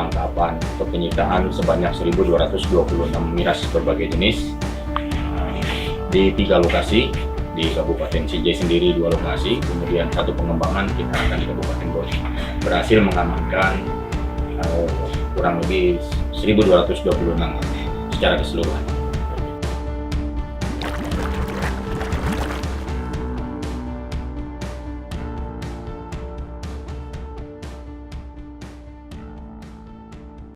penangkapan atau penyitaan sebanyak 1.226 miras berbagai jenis di 3 lokasi. Di Kabupaten CJ sendiri 2 lokasi, kemudian 1 pengembangan kita akan di Kabupaten Bogor. Berhasil mengamankan kurang lebih 1.226 secara keseluruhan.